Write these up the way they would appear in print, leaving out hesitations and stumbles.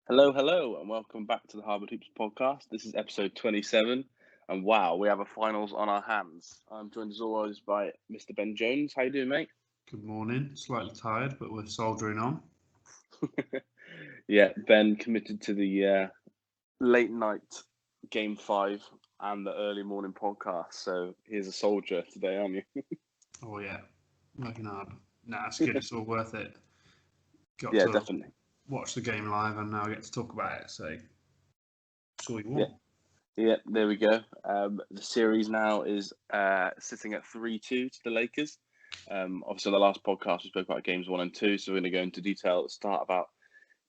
Hello, hello, and welcome back to the Hardwood Hoops podcast. This is episode 27, and wow, we have a finals on our hands. I'm joined as always by Mr. Ben Jones. How you doing, mate? Good morning. Slightly tired, but we're soldiering on. Yeah, Ben committed to the late night game 5 and the early morning podcast. So here's a soldier today, aren't you? Oh yeah, working hard. Nah, it's good. It's all worth it. Got Yeah, to definitely. watch the game live, and now I get to talk about it. So that's all you Yeah, want. yeah, there we go. The series now is sitting at 3-2 to the Lakers. Obviously, the last podcast we spoke about games 1 and 2, so we're going to go into detail at the start about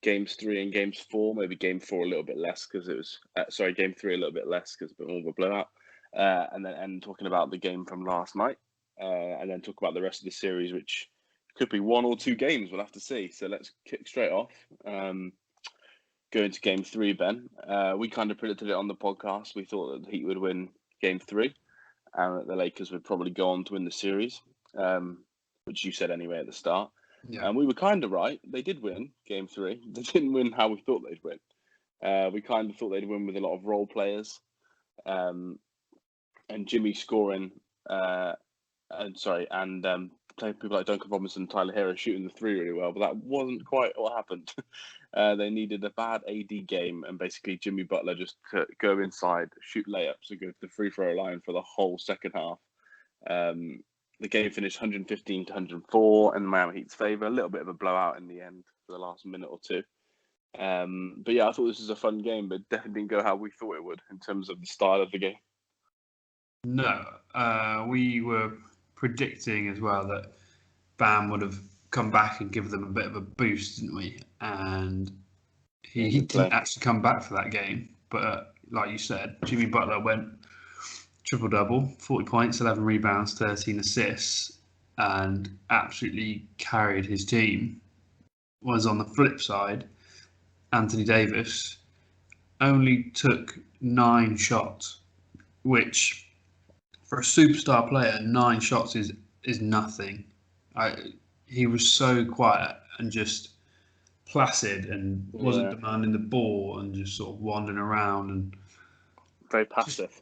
games 3 and games 4, maybe game 4 a little bit less because it was game 3 a little bit less because a bit more of a blowout, and then end talking about the game from last night, and then talk about the rest of the series, which could be 1 or 2 games. We'll have to see. So let's kick straight off. Go into game 3, Ben. We kind of predicted it on the podcast. We thought that the Heat would win game 3, and that the Lakers would probably go on to win the series, which you said anyway at the start. Yeah. And we were kind of right. They did win game 3. They didn't win how we thought they'd win. We kind of thought they'd win with a lot of role players, and Jimmy scoring, and people like Duncan Robinson and Tyler Hero shooting the 3 really well. But that wasn't quite what happened. They needed a bad AD game, and basically Jimmy Butler just to go inside, shoot layups, and go to the free throw line for the whole second half. The game finished 115 to 104 in Miami Heat's favour. A little bit of a blowout in the end for the last minute or two. But yeah, I thought this was a fun game, but definitely didn't go how we thought it would in terms of the style of the game. No, we were predicting as well that Bam would have come back and give them a bit of a boost, didn't we? And he didn't actually come back for that game. But like you said, Jimmy Butler went triple-double, 40 points, 11 rebounds, 13 assists, and absolutely carried his team. Was on the flip side, Anthony Davis only took 9 shots, which for a superstar player, 9 shots is nothing. He was so quiet and just placid and wasn't demanding the ball and just sort of wandering around and very passive.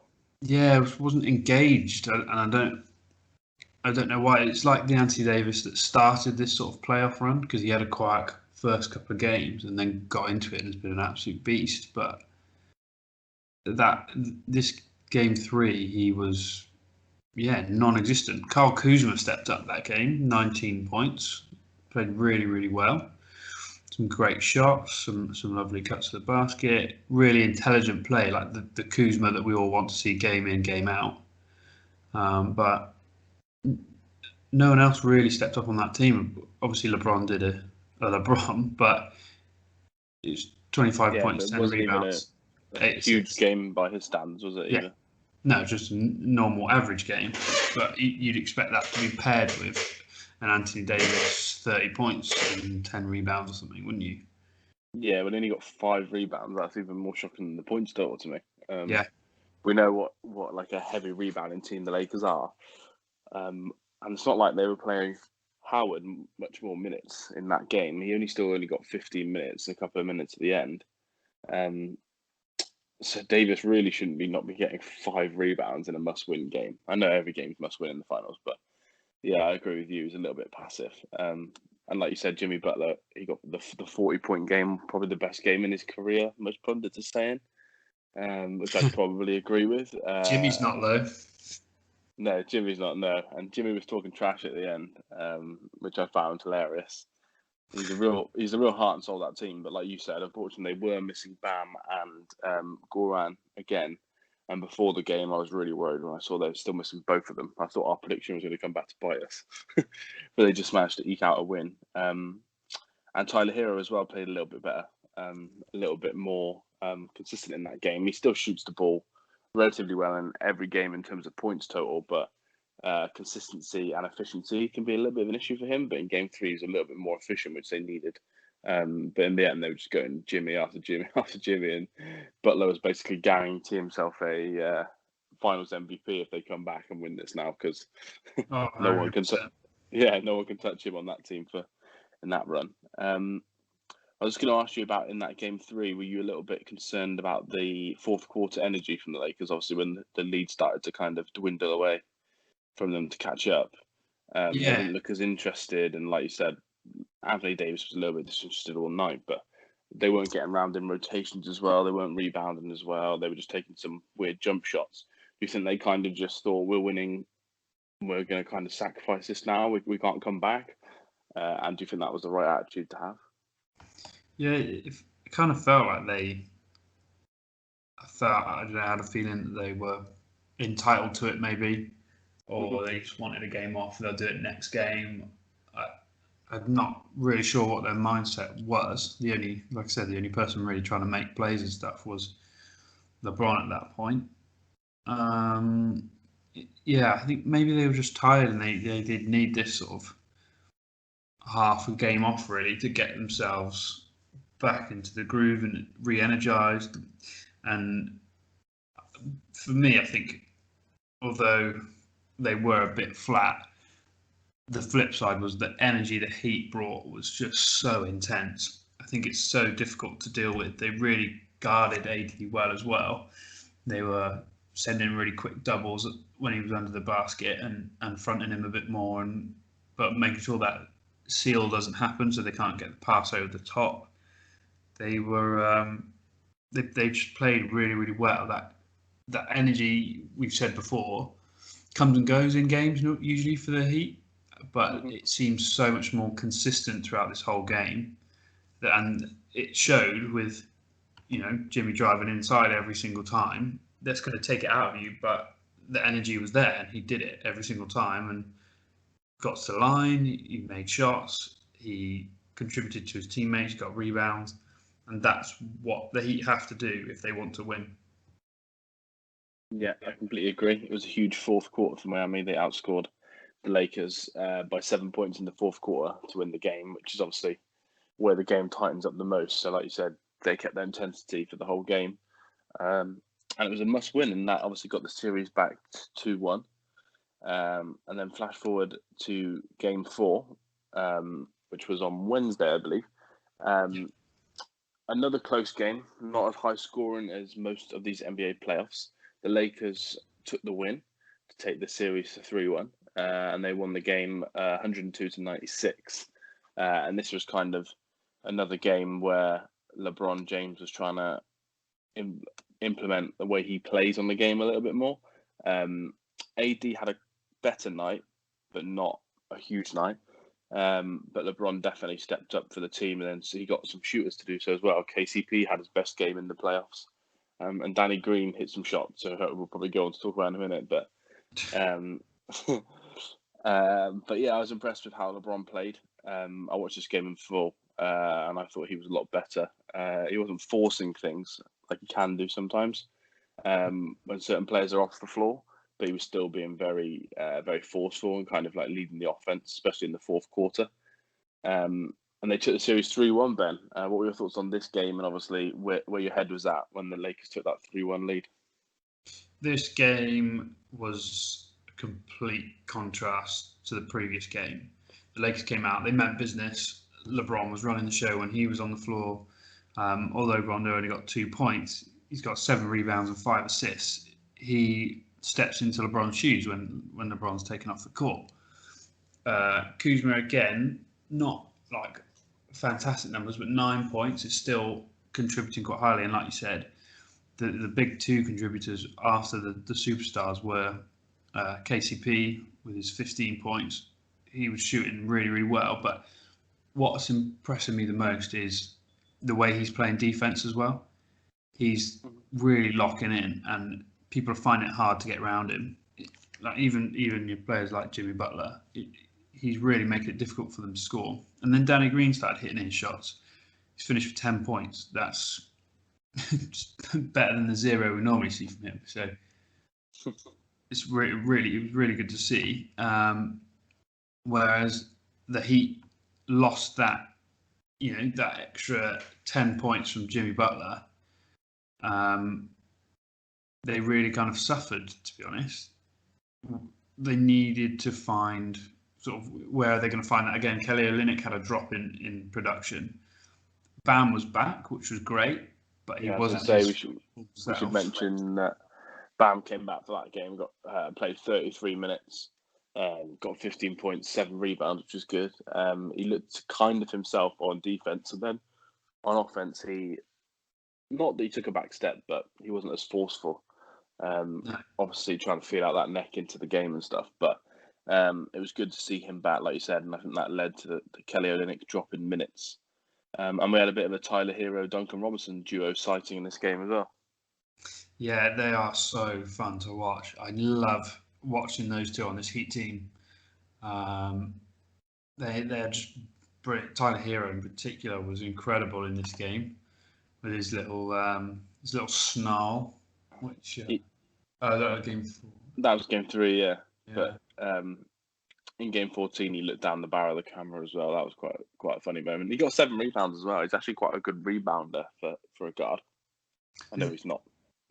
Wasn't engaged. And I don't know why. It's like the Anthony Davis that started this sort of playoff run because he had a quiet first couple of games and then got into it and has been an absolute beast. But this game 3, he was non-existent. Kyle Kuzma stepped up that game, 19 points, played really, really well. Some great shots, some lovely cuts to the basket, really intelligent play, like the Kuzma that we all want to see game in, game out. But no one else really stepped up on that team. Obviously, LeBron did a LeBron, but it's 25 points, 10 rebounds. A huge game by his standards, was it? Yeah. Either? No, just a normal average game. But you'd expect that to be paired with an Anthony Davis 30 points and 10 rebounds or something, wouldn't you? Yeah, when he got 5 rebounds, that's even more shocking than the points total to me. Yeah. We know what like a heavy rebounding team the Lakers are. And it's not like they were playing Howard much more minutes in that game. He still only got 15 minutes, a couple of minutes at the end. So Davis really shouldn't not be getting 5 rebounds in a must-win game. I know every game's must-win in the finals, but yeah, I agree with you. He's a little bit passive. And like you said, Jimmy Butler, he got the 40-point game, probably the best game in his career, most pundits are saying, which I'd probably agree with. Jimmy's not low. No, Jimmy's not, no. And Jimmy was talking trash at the end, which I found hilarious. He's a real heart and soul of that team. But like you said, unfortunately, they were missing Bam and Goran again. And before the game, I was really worried when I saw they were still missing both of them. I thought our prediction was going to come back to bite us. But they just managed to eke out a win. And Tyler Hero as well played a little bit better, a little bit more consistent in that game. He still shoots the ball relatively well in every game in terms of points total, but consistency and efficiency can be a little bit of an issue for him. But in game 3, he's a little bit more efficient, which they needed. But in the end, they were just going Jimmy after Jimmy after Jimmy, and Butler was basically guaranteeing himself a Finals MVP if they come back and win this now, because no one can touch him on that team in that run. I was going to ask you about in that game 3. Were you a little bit concerned about the fourth quarter energy from the Lakers? Obviously, when the lead started to kind of dwindle away from them to catch up, they Yeah, didn't look as interested. And like you said, Anthony Davis was a little bit disinterested all night, but they weren't getting around in rotations as well. They weren't rebounding as well. They were just taking some weird jump shots. Do you think they kind of just thought, we're winning, we're going to kind of sacrifice this now, we can't come back? And do you think that was the right attitude to have? yeah. It kind of felt like I don't know, had a feeling that they were entitled to it, maybe, or they just wanted a game off. They'll do it next game. I'm not really sure what their mindset was. Like I said, the only person really trying to make plays and stuff was LeBron at that point. Yeah, I think maybe they were just tired and they did need this sort of half a game off really to get themselves back into the groove and re-energized. And for me, I think although they were a bit flat, the flip side was the energy the Heat brought was just so intense. I think it's so difficult to deal with. They really guarded AD well as well. They were sending really quick doubles when he was under the basket and fronting him a bit more, but making sure that seal doesn't happen so they can't get the pass over the top. They were they just played really, really well. That energy we've said before comes and goes in games usually for the Heat, but it seems so much more consistent throughout this whole game. And it showed with, Jimmy driving inside every single time. That's going to take it out of you, but the energy was there and he did it every single time and got to the line. He made shots. He contributed to his teammates, got rebounds. And that's what the Heat have to do if they want to win. Yeah, I completely agree. It was a huge fourth quarter for Miami. They outscored the Lakers by 7 points in the fourth quarter to win the game, which is obviously where the game tightens up the most. So, like you said, they kept their intensity for the whole game. And it was a must-win, and that obviously got the series back 2-1. And then flash forward to game 4, which was on Wednesday, I believe. Another close game, not as high scoring as most of these NBA playoffs. The Lakers took the win to take the series to 3-1, and they won the game 102-96. And this was kind of another game where LeBron James was trying to implement the way he plays on the game a little bit more. AD had a better night, but not a huge night. But LeBron definitely stepped up for the team, and then he got some shooters to do so as well. KCP had his best game in the playoffs, and Danny Green hit some shots, so we'll probably go on to talk about in a minute. But but yeah, I was impressed with how LeBron played. I watched this game in full, and I thought he was a lot better. He wasn't forcing things like he can do sometimes when certain players are off the floor, but he was still being very, very forceful and kind of like leading the offense, especially in the fourth quarter. And they took the series 3-1, Ben. What were your thoughts on this game and obviously where your head was at when the Lakers took that 3-1 lead? This game was a complete contrast to the previous game. The Lakers came out, they meant business. LeBron was running the show when he was on the floor. Although Rondo only got 2 points, he's got 7 rebounds and 5 assists. He steps into LeBron's shoes when LeBron's taken off the court. Kuzma again, not like fantastic numbers, but 9 points is still contributing quite highly. And like you said, the big 2 contributors after the superstars were KCP with his 15 points. He was shooting really, really well. But what's impressing me the most is the way he's playing defense as well. He's really locking in, and people are finding it hard to get around him. Like even your players like Jimmy Butler, he's really making it difficult for them to score. And then Danny Green started hitting his shots. He's finished with 10 points. That's better than the 0 we normally see from him. So it's really good to see. Whereas the Heat lost that, that extra 10 points from Jimmy Butler. They really kind of suffered, to be honest. They needed to find sort of where are they going to find that again. Kelly Olynyk had a drop in production, Bam was back, which was great, but he Yeah, I was going wasn't to say his we full should self. mention that Bam came back for that game, got played 33 minutes, got 15 points, 7 rebounds, which was good. He looked kind of himself on defense, and then on offense, not that he took a back step, but he wasn't as forceful. No. Obviously, trying to feel out that neck into the game and stuff, but it was good to see him back, like you said, and I think that led to the Kelly Olynyk drop in minutes. And we had a bit of a Tyler Hero Duncan Robinson duo sighting in this game as well. Yeah, they are so fun to watch. I love watching those two on this Heat team. They're just brilliant. Tyler Hero in particular was incredible in this game with his little snarl, which that was game 4. That was game 3, yeah. Yeah. But in game 14, he looked down the barrel of the camera as well. That was quite a funny moment. He got 7 rebounds as well. He's actually quite a good rebounder for a guard. I know he's not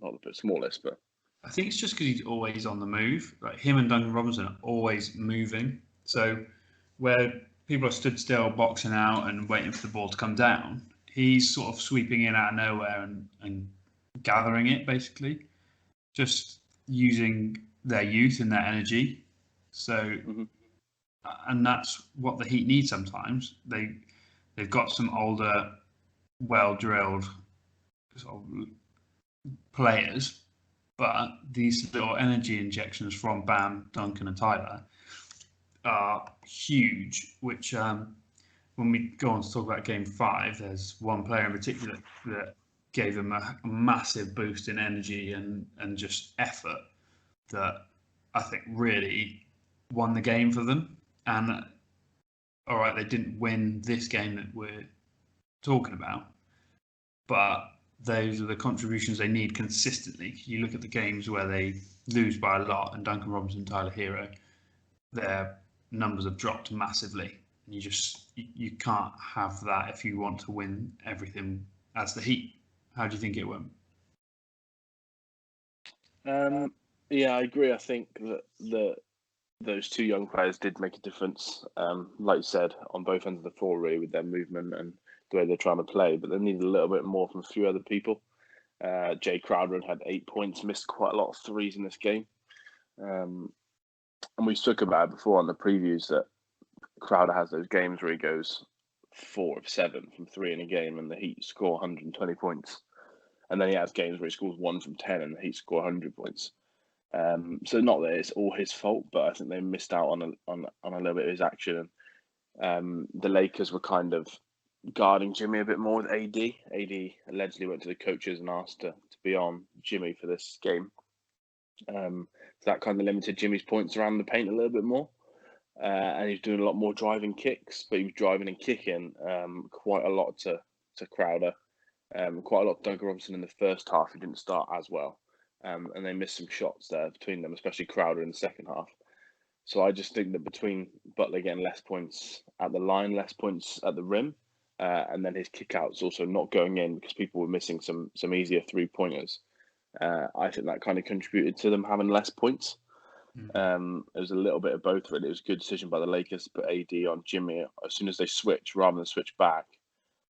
the smallest, but I think it's just because he's always on the move. Like him and Duncan Robinson are always moving. So where people are stood still, boxing out and waiting for the ball to come down, he's sort of sweeping in out of nowhere and gathering it, basically. Just using their youth and their energy. So, and that's what the Heat need sometimes. They've got some older, well-drilled sort of players, but these little energy injections from Bam, Duncan, and Tyler are huge. Which, when we go on to talk about Game 5, there's one player in particular that gave them a massive boost in energy and just effort that I think really won the game for them. And all right, they didn't win this game that we're talking about, but those are the contributions they need consistently. You look at the games where they lose by a lot, and Duncan Robinson, Tyler Hero, their numbers have dropped massively. You can't have that if you want to win everything as the Heat. How do you think it went? Yeah, I agree. I think that those two young players did make a difference. Like you said, on both ends of the floor, really, with their movement and the way they're trying to play. But they needed a little bit more from a few other people. Jay Crowder had 8 points, missed quite a lot of threes in this game. And we spoke about it before on the previews that Crowder has those games where he goes 4 of 7 from 3 in a game, and the Heat score 120 points. And then he has games where he scores 1 from 10, and the Heat score 100 points. So not that it's all his fault, but I think they missed out on a little bit of his action. The Lakers were kind of guarding Jimmy a bit more with AD. AD allegedly went to the coaches and asked to be on Jimmy for this game. So that kind of limited Jimmy's points around the paint a little bit more. And he's doing a lot more driving kicks, but he was driving and kicking quite a lot to Crowder. Quite a lot of Duncan Robinson in the first half. He didn't start as well. And they missed some shots there between them, especially Crowder in the second half. So I just think that between Butler getting less points at the line, less points at the rim, and then his kickouts also not going in because people were missing some easier 3-pointers, I think that kind of contributed to them having less points. It was a little bit of both, really. It was a good decision by the Lakers to put AD on Jimmy as soon as they switched, rather than switch back.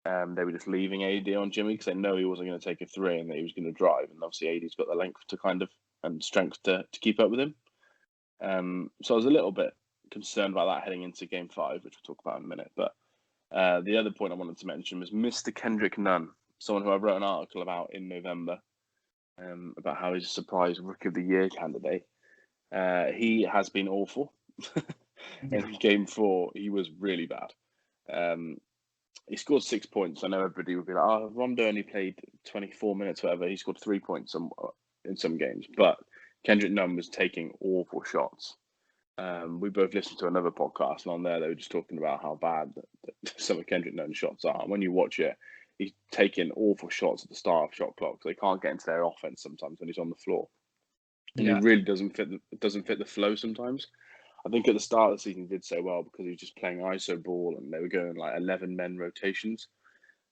They were just leaving AD on Jimmy because they know he wasn't going to take a 3 and that he was going to drive. And obviously AD's got the length to kind of and strength to keep up with him. So I was a little bit concerned about that heading into Game 5, which we'll talk about in a minute. But the other point I wanted to mention was Mr. Kendrick Nunn, someone who I wrote an article about in November about how he's a surprise Rookie of the Year candidate. He has been awful. In Game 4, he was really bad. He scored 6 points. I know everybody would be like, "Oh, Rondo only played 24 minutes, whatever." He scored 3 points in some games, but Kendrick Nunn was taking awful shots. We both listened to another podcast, and on there they were just talking about how bad some of Kendrick Nunn's shots are. And when you watch it, he's taking awful shots at the start of shot clock. So they can't get into their offense sometimes when he's on the floor, and he really doesn't fit the flow sometimes. I think at the start of the season he did so well because he was just playing ISO ball and they were going like 11 men rotations.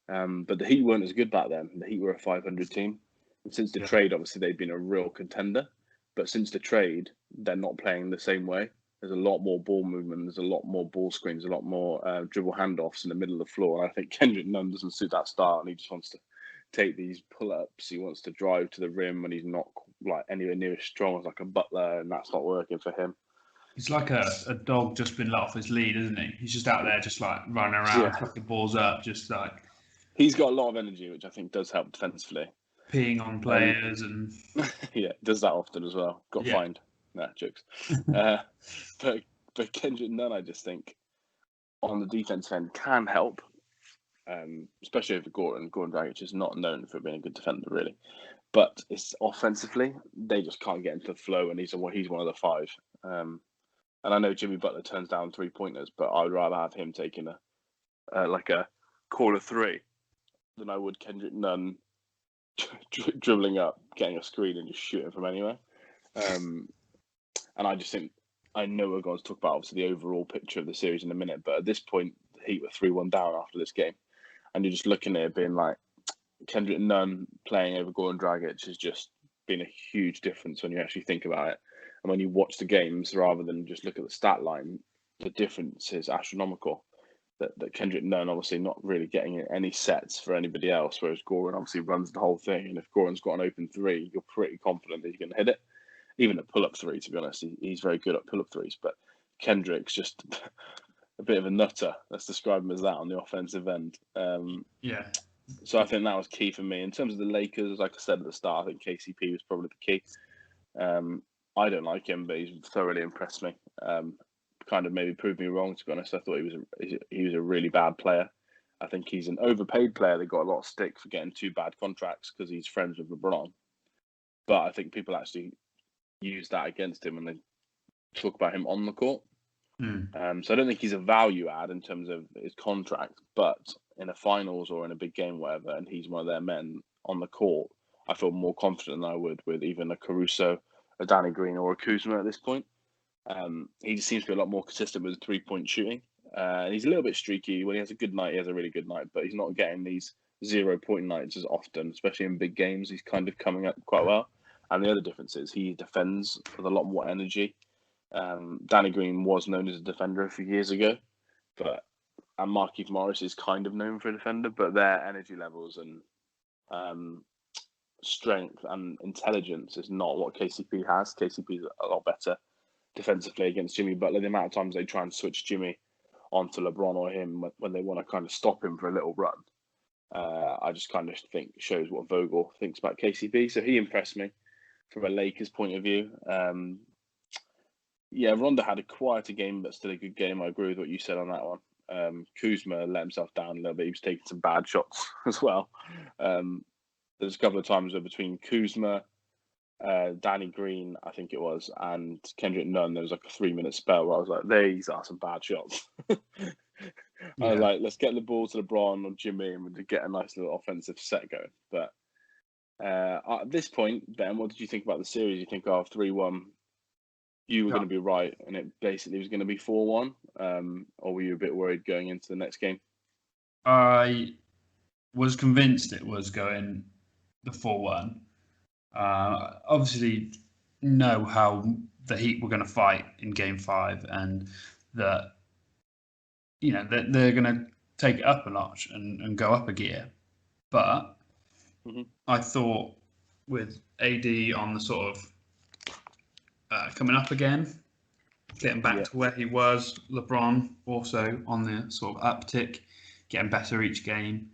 But the Heat weren't as good back then. The Heat were a 500 team. And since the trade, obviously they've been a real contender. But since the trade, they're not playing the same way. there's a lot more ball movement, there's a lot more ball screens, a lot more dribble handoffs in the middle of the floor. And I think Kendrick Nunn doesn't suit that style, and he just wants to take these pull-ups. He wants to drive to the rim, and he's not like anywhere near as strong as like a Butler, and that's not working for him. He's like a dog just been let off his lead, isn't he? He's just out there, just like running around, fucking balls up, just like. He's got a lot of energy, which I think does help defensively. Peeing on players and. Yeah, does that often as well. Got fined. Nah, jokes. But Kendrick Nunn, I just think on the defense end can help, especially over Gordon. Gordon Dragic is not known for being a good defender, really. But it's offensively, they just can't get into the flow, and he's one of the five. And I know Jimmy Butler turns down 3-pointers, but I'd rather have him taking a corner three than I would Kendrick Nunn dribbling up, getting a screen, and just shooting from anywhere. And I just think, I know we're going to talk about obviously the overall picture of the series in a minute, but at this point, the Heat were 3-1 down after this game, and you're just looking at it being like, Kendrick Nunn playing over Goran Dragic has just been a huge difference when you actually think about it. And when you watch the games, rather than just look at the stat line, the difference is astronomical. That Kendrick Nunn obviously not really getting any sets for anybody else, whereas Goran obviously runs the whole thing. And if Goran's got an open three, you're pretty confident that he's going to hit it. Even a pull-up three, to be honest, he's very good at pull-up threes. But Kendrick's just a bit of a nutter. Let's describe him as that on the offensive end. So I think that was key for me. In terms of the Lakers, like I said at the start, I think KCP was probably the key. I don't like him, but he's thoroughly impressed me. Kind of maybe proved me wrong, to be honest. I thought he was a really bad player. I think he's an overpaid player that got a lot of stick for getting 2 bad contracts because he's friends with LeBron. But I think people actually use that against him when they talk about him on the court. So I don't think he's a value add in terms of his contract, but in a finals or in a big game, whatever, and he's one of their men on the court, I feel more confident than I would with even a Caruso, a Danny Green, or a Kuzma at this point. He just seems to be a lot more consistent with 3-point shooting. He's a little bit streaky. When he has a good night, he has a really good night, but he's not getting these 0-point nights as often, especially in big games. He's kind of coming up quite well. And the other difference is he defends with a lot more energy. Danny Green was known as a defender a few years ago, and Markieff Morris is kind of known for a defender, but their energy levels and strength and intelligence is not what KCP has. KCP is a lot better defensively against Jimmy Butler. The amount of times they try and switch Jimmy onto LeBron or him when they want to kind of stop him for a little run, I just kind of think shows what Vogel thinks about KCP. So he impressed me from a Lakers point of view. Rondo had a quieter game, but still a good game. I agree with what you said on that one. Kuzma let himself down a little bit. He was taking some bad shots as well. There's a couple of times where between Kuzma, Danny Green, I think it was, and Kendrick Nunn, there was like a 3-minute spell where I was like, these are some bad shots. I was like, let's get the ball to LeBron or Jimmy and we'll get a nice little offensive set going. But at this point, Ben, what did you think about the series? You think, 3-1, you were going to be right, and it basically was going to be 4-1? Or were you a bit worried going into the next game? I was convinced it was going the 4-1. Obviously, know how the Heat were going to fight in Game 5, and that they're going to take it up a notch and go up a gear. But I thought with AD on the sort of coming up again, getting back to where he was, LeBron also on the sort of uptick, getting better each game,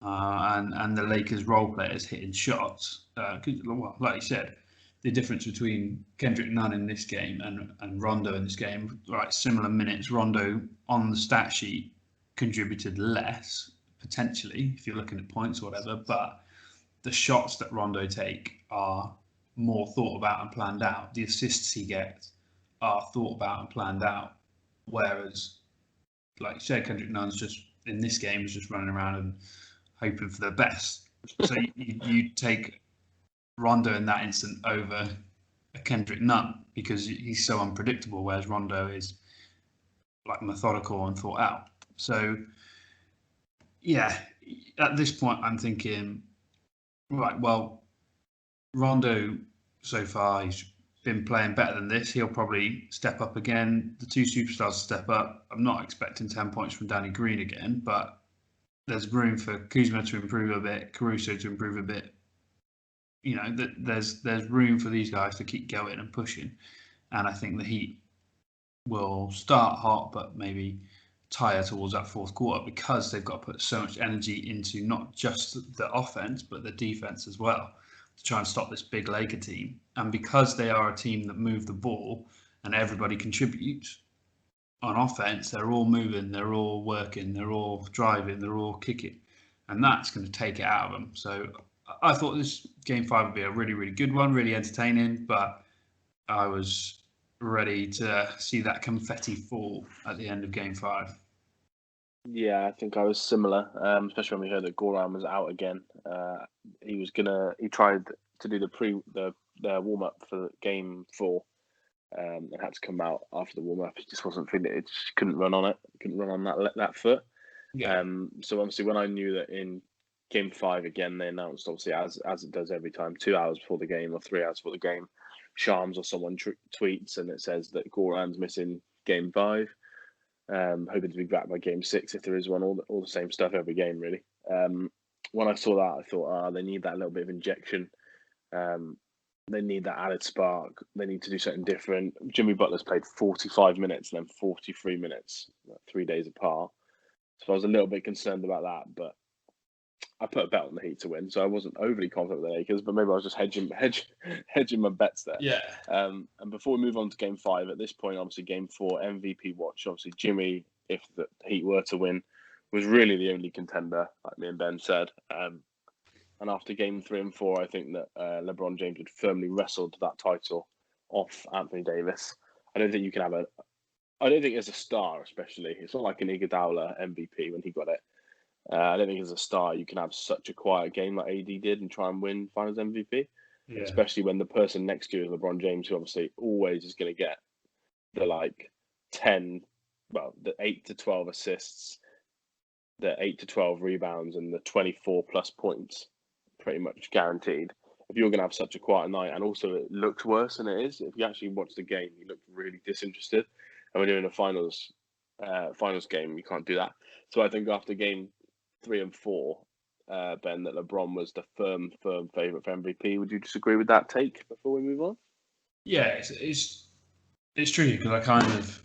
and the Lakers role players hitting shots. Like you said, the difference between Kendrick Nunn in this game and Rondo in this game, right? Similar minutes. Rondo on the stat sheet contributed less, potentially, if you're looking at points or whatever, but the shots that Rondo take are more thought about and planned out. The assists he gets are thought about and planned out. Whereas, like you said, Kendrick Nunn's just, in this game, is just running around and hoping for the best. So you take Rondo in that instant over a Kendrick Nunn because he's so unpredictable, whereas Rondo is like methodical and thought out. So, at this point, I'm thinking, right, well, Rondo so far, he's been playing better than this. He'll probably step up again. The two superstars step up. I'm not expecting 10 points from Danny Green again, but there's room for Kuzma to improve a bit, Caruso to improve a bit. There's room for these guys to keep going and pushing. And I think the Heat will start hot, but maybe tire towards that fourth quarter because they've got to put so much energy into not just the offense, but the defense as well to try and stop this big Laker team. And because they are a team that move the ball and everybody contributes on offense, they're all moving, they're all working, they're all driving, they're all kicking. And that's going to take it out of them. So I thought this Game 5 would be a really, really good one, really entertaining, but I was ready to see that confetti fall at the end of Game 5. Yeah, I think I was similar, especially when we heard that Goran was out again. He tried to do the warm up for Game 4, and had to come out after the warm up. He just wasn't feeling it. He just couldn't run on it. Couldn't run on that foot. Yeah. So obviously, when I knew that in Game 5 again, they announced obviously as it does every time, 2 hours before the game or 3 hours before the game, Shams or someone tweets and it says that Goran's missing Game 5. Hoping to be back by Game 6 if there is one. All the same stuff every game, really. When I saw that, I thought, they need that little bit of injection. They need that added spark. They need to do something different. Jimmy Butler's played 45 minutes and then 43 minutes, 3 days apart. So I was a little bit concerned about that, but I put a bet on the Heat to win, so I wasn't overly confident with the Lakers, but maybe I was just hedging my bets there. Yeah. And before we move on to Game 5, at this point, obviously Game 4 MVP watch. Obviously Jimmy, if the Heat were to win, was really the only contender, like me and Ben said. And after Game 3 and 4, I think that LeBron James had firmly wrestled that title off Anthony Davis. I don't think you can have I don't think as a star, especially, it's not like an Iguodala MVP when he got it. I don't think as a star you can have such a quiet game like AD did and try and win Finals MVP, especially when the person next to you is LeBron James, who obviously always is going to get the the 8 to 12 assists, the 8 to 12 rebounds, and the 24 plus points, pretty much guaranteed. If you're going to have such a quiet night, and also it looks worse than it is, if you actually watch the game, you look really disinterested. And when you're in a finals game, you can't do that. So I think after Game 3 and 4, Ben, that LeBron was the firm favourite for MVP. Would you disagree with that take before we move on? Yeah, it's tricky because I kind of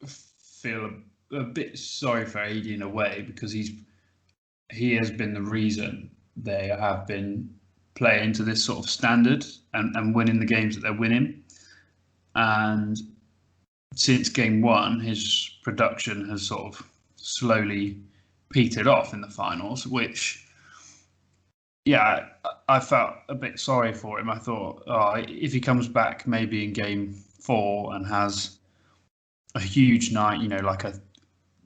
feel a bit sorry for AD in a way because he has been the reason they have been playing to this sort of standard and winning the games that they're winning. And since Game 1, his production has sort of slowly petered off in the finals, which, I felt a bit sorry for him. I thought, if he comes back maybe in Game 4 and has a huge night,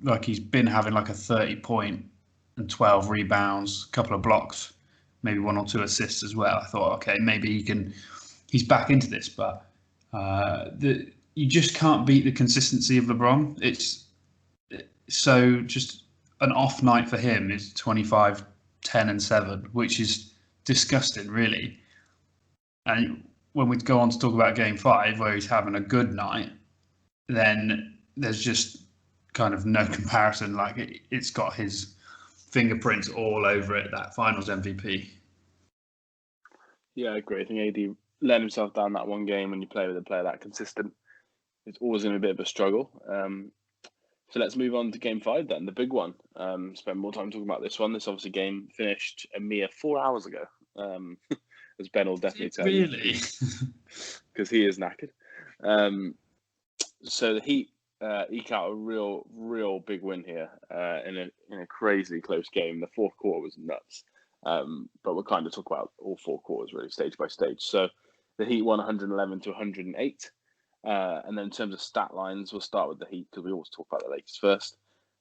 like he's been having like a 30-point and 12 rebounds, a couple of blocks, maybe 1 or 2 assists as well. I thought, okay, maybe he's back into this, but you just can't beat the consistency of LeBron. It's so just an off night for him is 25, 10 and 7, which is disgusting, really. And when we go on to talk about Game 5, where he's having a good night, then there's just kind of no comparison. Like it's got his fingerprints all over it, that Finals MVP. Yeah, I agree. I think AD let himself down that one game when you play with a player that consistent. It's always going to be a bit of a struggle. So let's move on to Game 5 then, the big one. Spend more time talking about this one. This obviously game finished a mere 4 hours ago, as Ben will definitely tell you. Really? Because he is knackered. So the Heat eke out a real big win here in a crazy close game. The fourth quarter was nuts. But we'll kind of talk about all 4 quarters really, stage by stage. So the Heat won 111 to 108. And then in terms of stat lines, we'll start with the Heat because we always talk about the Lakers first.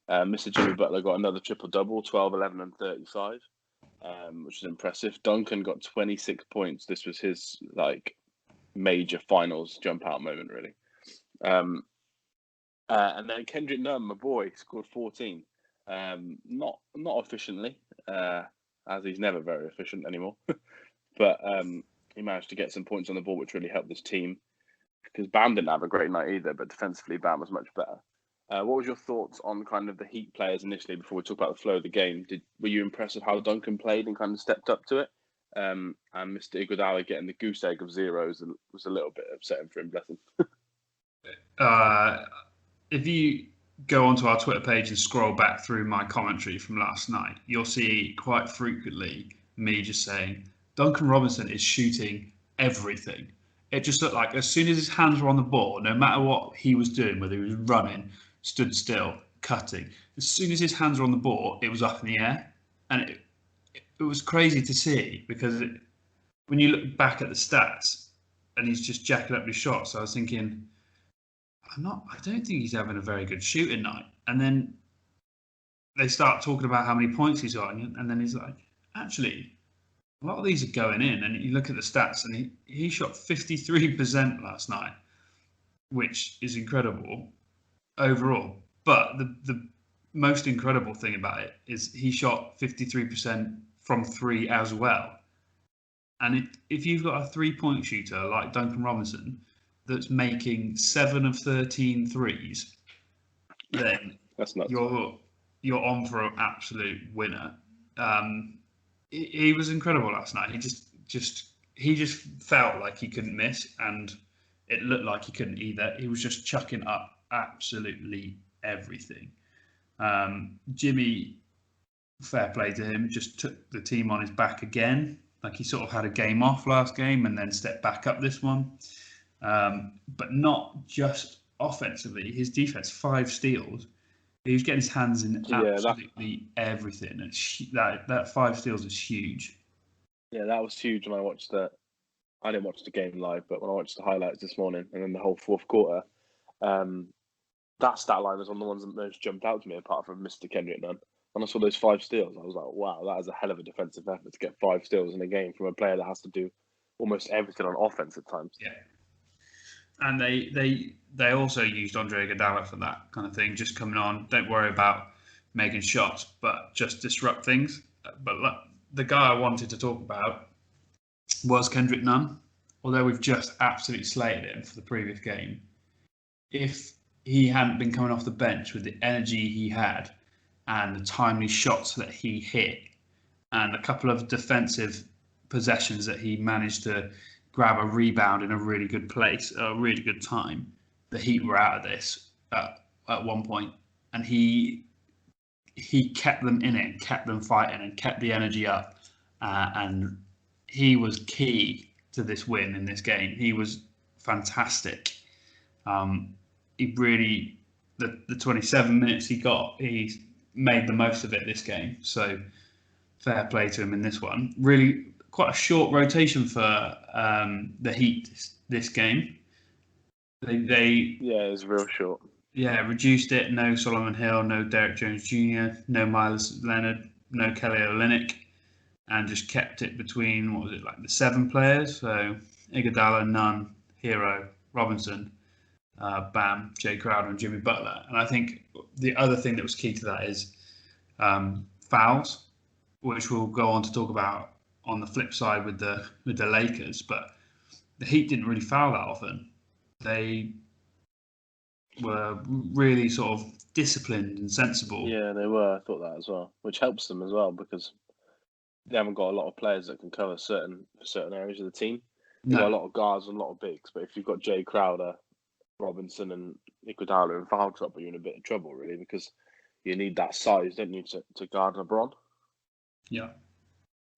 Mr. Jimmy Butler got another triple-double, 12, 11, and 35, which is impressive. Duncan got 26 points. This was his major finals jump-out moment, really. And then Kendrick Nunn, my boy, scored 14. Not efficiently, as he's never very efficient anymore. But he managed to get some points on the ball, which really helped this team. because Bam didn't have a great night either, but defensively Bam was much better. What was your thoughts on kind of the Heat players initially before we talk about the flow of the game? Were you impressed with how Duncan played and kind of stepped up to it? And Mr. Iguodala getting the goose egg of zeros was a little bit upsetting for him, bless him. If you go onto our Twitter page and scroll back through my commentary from last night, you'll see quite frequently me just saying, Duncan Robinson is shooting everything. It just looked like as soon as his hands were on the ball, no matter what he was doing, whether he was running, stood still, cutting, as soon as his hands were on the ball, it was up in the air. And it was crazy to see because when you look back at the stats and he's just jacking up his shots, I was thinking, I don't think he's having a very good shooting night. And then they start talking about how many points he's on, and then he's like, actually, a lot of these are going in. And you look at the stats, and he shot 53% last night, which is incredible overall. But the most incredible thing about it is he shot 53% from three as well. And if you've got a 3-point shooter like Duncan Robinson that's making 7 of 13 threes, then That's nuts. You're on for an absolute winner. He was incredible last night. He just felt like he couldn't miss, and it looked like he couldn't either. He was just chucking up absolutely everything. Jimmy, fair play to him, just took the team on his back again. Like he sort of had a game off last game and then stepped back up this one. But not just offensively. His defense, 5 steals. He was getting his hands in absolutely everything. And that 5 steals is huge. Yeah, that was huge when I watched that. I didn't watch the game live, but when I watched the highlights this morning and then the whole fourth quarter, that stat line was one of the ones that most jumped out to me, apart from Mr. Kendrick Nunn. When I saw those 5 steals, I was like, wow, that is a hell of a defensive effort to get 5 steals in a game from a player that has to do almost everything on offense at times. Yeah. And they also used Andre Iguodala for that kind of thing, just coming on. Don't worry about making shots, but just disrupt things. But the guy I wanted to talk about was Kendrick Nunn, although we've just absolutely slated him for the previous game. If he hadn't been coming off the bench with the energy he had and the timely shots that he hit and a couple of defensive possessions that he managed to grab a rebound in a really good place, a really good time, the Heat were out of this at one point, and he kept them in it, kept them fighting, and kept the energy up, and he was key to this win in this game. He was fantastic. He really, the 27 minutes he got, he made the most of it this game. So fair play to him in this one. Really quite a short rotation for the Heat this game. They it was real short. Yeah, reduced it. No Solomon Hill, no Derek Jones Jr., no Miles Leonard, no Kelly Olynyk, and just kept it between, what was it, like the 7 players? So Iguodala, Nunn, Hero, Robinson, Bam, Jay Crowder, and Jimmy Butler. And I think the other thing that was key to that is fouls, which we'll go on to talk about on the flip side with the Lakers. But the Heat didn't really foul that often. They were really sort of disciplined and sensible. Yeah, they were. I thought that as well, which helps them as well because they haven't got a lot of players that can cover certain areas of the team. You've got a lot of guards and a lot of bigs, but if you've got Jay Crowder, Robinson, and Iguodala in foul trouble, you're in a bit of trouble, really, because you need that size, don't you, to guard LeBron? Yeah.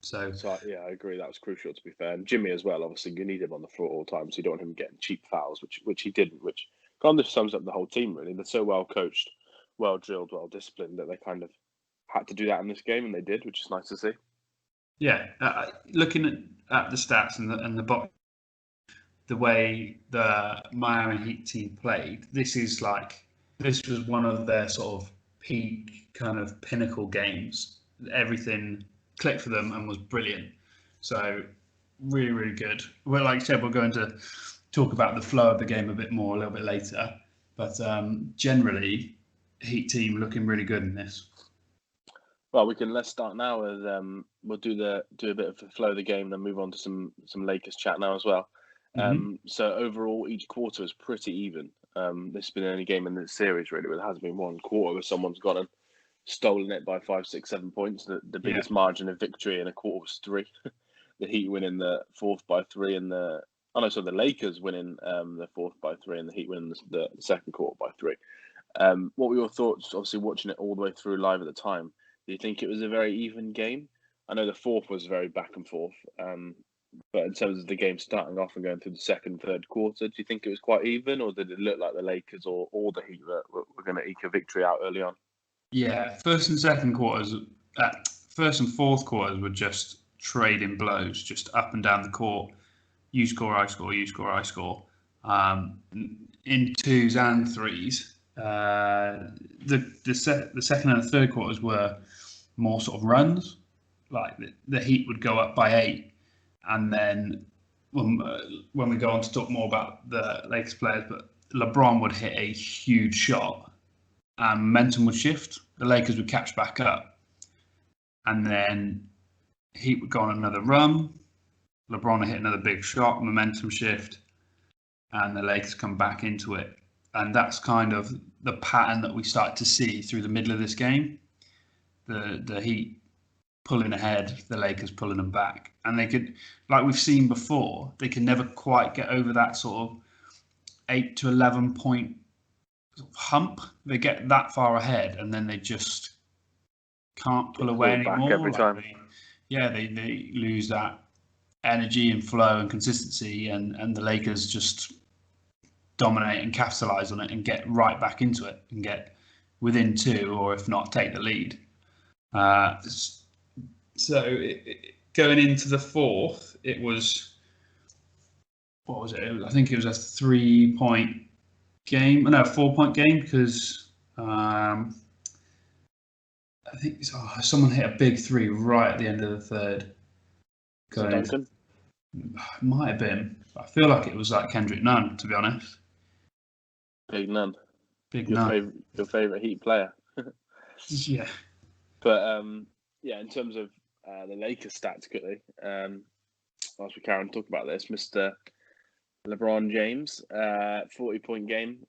So yeah, I agree. That was crucial, to be fair. And Jimmy as well. Obviously, you need him on the floor all the time, so you don't want him getting cheap fouls, which he didn't. Which kind of sums up the whole team, really. They're so well coached, well drilled, well disciplined that they kind of had to do that in this game, and they did, which is nice to see. Yeah, looking at the stats and the box, the way the Miami Heat team played, this was one of their sort of peak kind of pinnacle games. Everything clicked for them and was brilliant. So really, really good. Well, like I said, we're going to talk about the flow of the game a bit more a little bit later. But generally, Heat team looking really good in this. Well, let's start now with we'll do a bit of the flow of the game, then move on to some Lakers chat now as well. So overall, each quarter is pretty even. This has been the only game in the series really where there hasn't been one quarter where someone's gone and stolen it by 5, 6, 7 points. The biggest margin of victory in a quarter was 3. The Heat winning the fourth by 3, and the Lakers winning the fourth by 3, and the Heat winning the second quarter by 3. What were your thoughts? Obviously, watching it all the way through live at the time, do you think it was a very even game? I know the fourth was very back and forth, but in terms of the game starting off and going through the second, third quarter, do you think it was quite even, or did it look like the Lakers or the Heat were going to eke a victory out early on? Yeah, first and fourth quarters were just trading blows, just up and down the court. You score, I score. You score, I score. In twos and threes, the second and third quarters were more sort of runs. Like the Heat would go up by 8, and then when we go on to talk more about the Lakers players, but LeBron would hit a huge shot, and momentum would shift. The Lakers would catch back up, and then Heat would go on another run. LeBron would hit another big shot, momentum shift, and the Lakers come back into it. And that's kind of the pattern that we start to see through the middle of this game. The Heat pulling ahead, the Lakers pulling them back. And they could, like we've seen before, they can never quite get over that sort of 8 to 11 point hump. They get that far ahead, and then they just can't pull away anymore. Every time. They lose that energy and flow and consistency, and the Lakers just dominate and capitalize on it and get right back into it and get within 2, or if not, take the lead. Going into the fourth, it was, what was it? I think it was a 3-point game. No, 4-point game, because I think someone hit a big 3 right at the end of the third. Duncan? Might have been. I feel like it was like Kendrick Nunn, to be honest. Big Nunn. Your favourite Heat player. Yeah. But in terms of the Lakers stats quickly, whilst we carry on talking about this, Mr. LeBron James, 40-point game,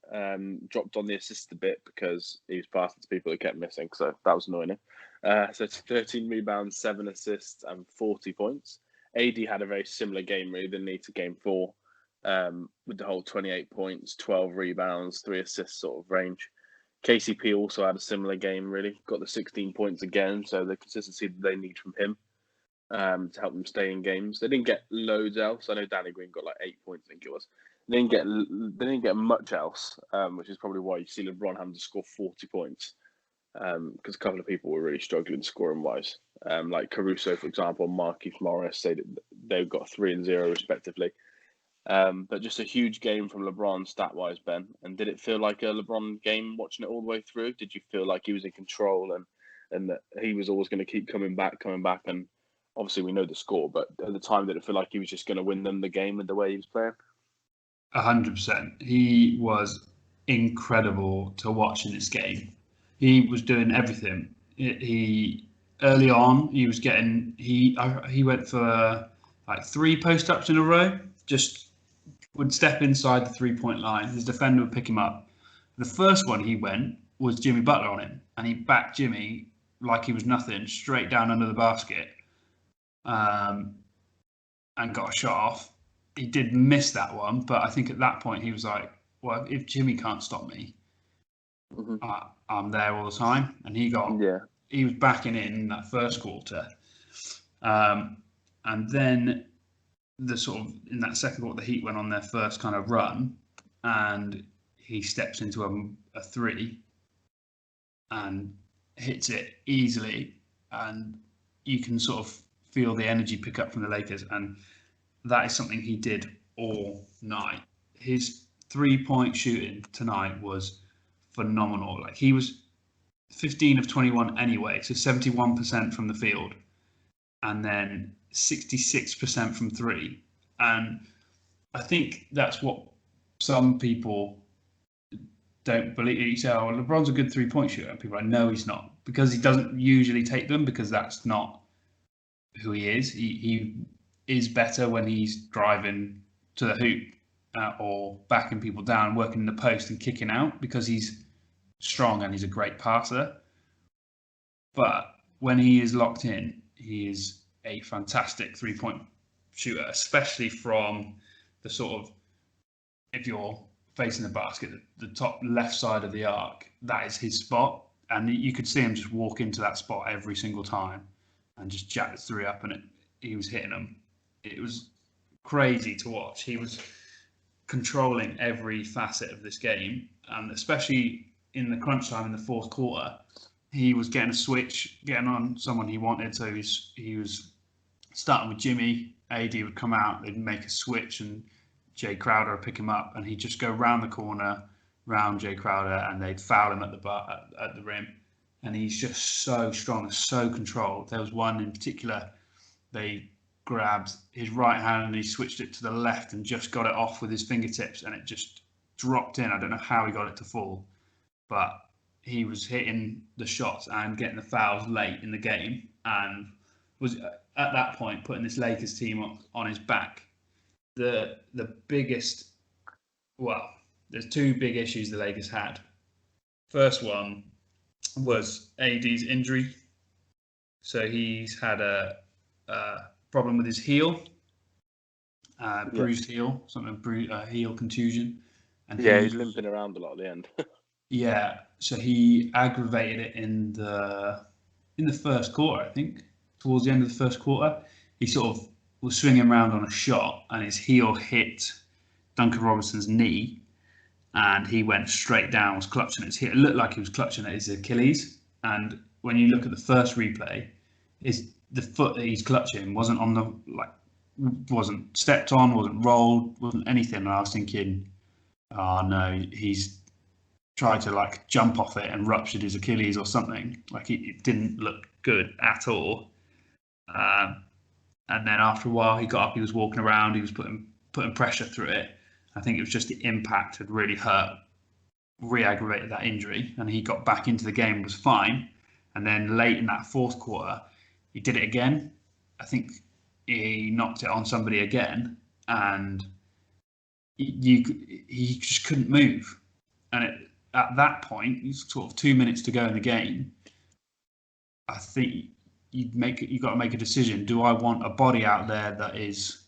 dropped on the assist a bit because he was passing to people who kept missing, so that was annoying him. So 13 rebounds, 7 assists, and 40 points. AD had a very similar game, really, than he to game 4, with the whole 28 points, 12 rebounds, 3 assists sort of range. KCP also had a similar game, really. Got the 16 points again, so the consistency that they need from him to help them stay in games. They didn't get loads else. I know Danny Green got like 8 points, I think it was. They didn't get much else, which is probably why you see LeBron having to score 40 points, because a couple of people were really struggling scoring-wise. Like Caruso, for example, Markieff Morris, they got 3 and 0 respectively. But just a huge game from LeBron stat-wise, Ben. And did it feel like a LeBron game watching it all the way through? Did you feel like he was in control and that he was always going to keep coming back? And obviously we know the score, but at the time, did it feel like he was just going to win them the game with the way he was playing? 100%. He was incredible to watch in this game. He was doing everything. Early on, he was getting. He went for like 3 post-ups in a row. Just would step inside the 3-point line. His defender would pick him up. The first one he went was Jimmy Butler on him, and he backed Jimmy like he was nothing, straight down under the basket, and got a shot off. He did miss that one, but I think at that point he was like, well, if Jimmy can't stop me, I'm there all the time. And he was backing it in that first quarter. And then in that second quarter, the Heat went on their first kind of run, and he steps into a 3 and hits it easily. And you can sort of feel the energy pick up from the Lakers. And that is something he did all night. His 3-point shooting tonight was phenomenal. Like, he was 15 of 21 anyway, so 71% from the field, and then 66% from 3. And I think that's what some people don't believe. You say, oh, LeBron's a good 3-point shooter. And people are like, no, he's not, because he doesn't usually take them, because that's not who he is. He is better when he's driving to the hoop or backing people down, working in the post and kicking out because he's strong and he's a great passer. But when he is locked in, he is a fantastic 3-point shooter, especially from the sort of, if you're facing the basket, the top left side of the arc, that is his spot. And you could see him just walk into that spot every single time and just jack the three up, and he was hitting them. It was crazy to watch. He was controlling every facet of this game, and especially in the crunch time in the fourth quarter, he was getting a switch, getting on someone he wanted. So he was starting with Jimmy. AD would come out, they'd make a switch, and Jay Crowder would pick him up, and he'd just go round the corner, round Jay Crowder, and they'd foul him at the rim. And he's just so strong and so controlled. There was one in particular, they grabbed his right hand and he switched it to the left and just got it off with his fingertips, and it just dropped in. I don't know how he got it to fall, but he was hitting the shots and getting the fouls late in the game, and was at that point putting this Lakers team on his back. The biggest, well, there's two big issues the Lakers had. First one was AD's injury. So he's had a problem with his heel, bruised heel, heel contusion. And he's limping around a lot at the end. Yeah, so he aggravated it in the first quarter, I think. Towards the end of the first quarter, he sort of was swinging around on a shot, and his heel hit Duncan Robinson's knee, and he went straight down, was clutching his heel. It looked like he was clutching at his Achilles. And when you look at the first replay, the foot that he's clutching wasn't on wasn't stepped on, wasn't rolled, wasn't anything. And I was thinking, oh no, he's tried to jump off it and ruptured his Achilles or something. It didn't look good at all. And then after a while, he got up, he was walking around, he was putting pressure through it. I think it was just the impact had really hurt, re-aggravated that injury, and he got back into the game, was fine. And then late in that fourth quarter, he did it again. I think he knocked it on somebody again, and he just couldn't move. And at that point, it's sort of 2 minutes to go in the game. I think you've got to make a decision. Do I want a body out there that is?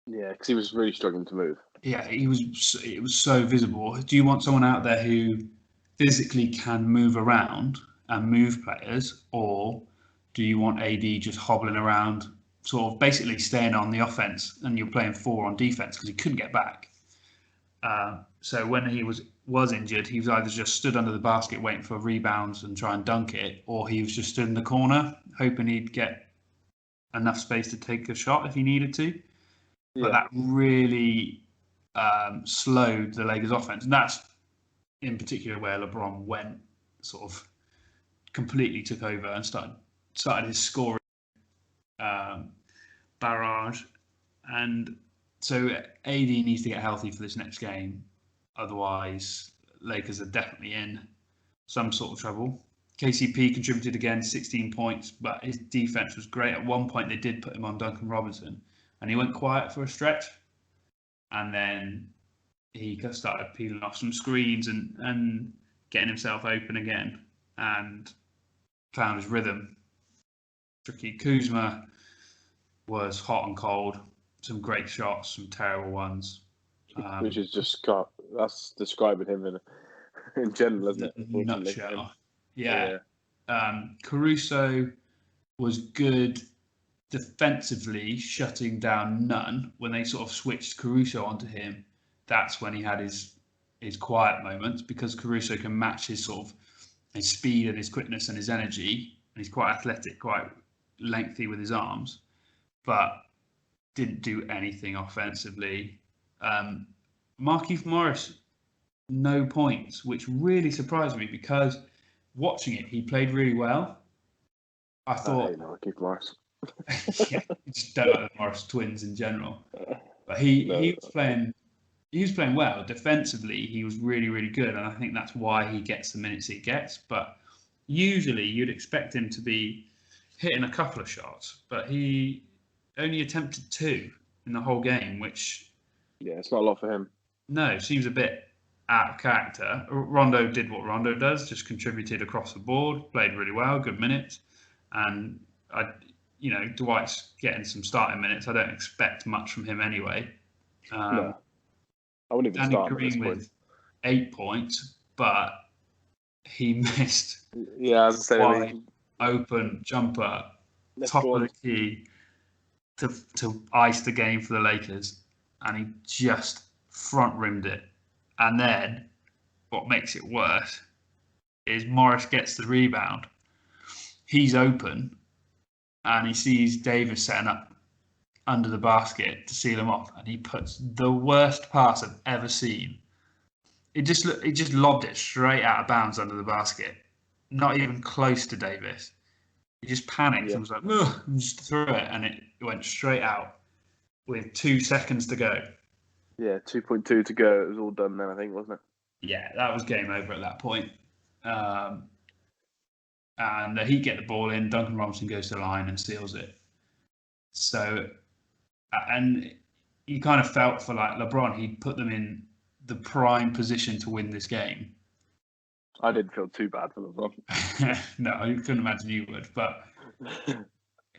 Yeah, because he was really struggling to move. Yeah, it was so visible. Do you want someone out there who physically can move around and move players, or do you want AD just hobbling around, sort of basically staying on the offense, and you're playing 4 on defense because he couldn't get back? So when he was injured, he was either just stood under the basket waiting for rebounds and try and dunk it, or he was just stood in the corner hoping he'd get enough space to take a shot if he needed to. Yeah. But that really slowed the Lakers' offense. And that's in particular where LeBron went, sort of completely took over and started his scoring barrage. And so AD needs to get healthy for this next game. Otherwise, Lakers are definitely in some sort of trouble. KCP contributed again, 16 points, but his defense was great. At one point, they did put him on Duncan Robinson, and he went quiet for a stretch. And then he started peeling off some screens and getting himself open again and found his rhythm. Tricky Kuzma was hot and cold. Some great shots, some terrible ones. Which is just that's describing him in general, isn't it? Nutshell. Yeah. Caruso was good defensively, shutting down Nunn. When they sort of switched Caruso onto him, that's when he had his quiet moments, because Caruso can match his sort of his speed and his quickness and his energy, and he's quite athletic, quite lengthy with his arms, but didn't do anything offensively. Markieff Morris, no points, which really surprised me, because watching it, he played really well. I thought Markieff Morris. Yeah, you just don't like the Morris twins in general. But he was playing well defensively. He was really, really good, and I think that's why he gets the minutes he gets. But usually, you'd expect him to be hitting a couple of shots, but he only attempted 2 in the whole game, which Yeah, it's not a lot for him. No, seems a bit out of character. Rondo did what Rondo does, just contributed across the board, played really well, good minutes, and Dwight's getting some starting minutes. I don't expect much from him anyway. No, I wouldn't even Danny start him at this Green point. with 8 points, but he missed Yeah, as I say, wide open jumper, top of the key to ice the game for the Lakers, and he just front rimmed it. And then what makes it worse is Morris gets the rebound. He's open, and he sees Davis setting up under the basket to seal him off, and he puts the worst pass I've ever seen. It just lobbed it straight out of bounds under the basket, not even close to Davis. He just panicked and was like, "Ugh," and just threw it, and it went straight out with 2 seconds to go. Yeah, 2.2 to go. It was all done then, I think, wasn't it? Yeah, that was game over at that point. And the Heat get the ball in. Duncan Robinson goes to the line and seals it. So, and you kind of felt for like LeBron, he'd put them in the prime position to win this game. I didn't feel too bad for LeBron. No, I couldn't imagine you would, but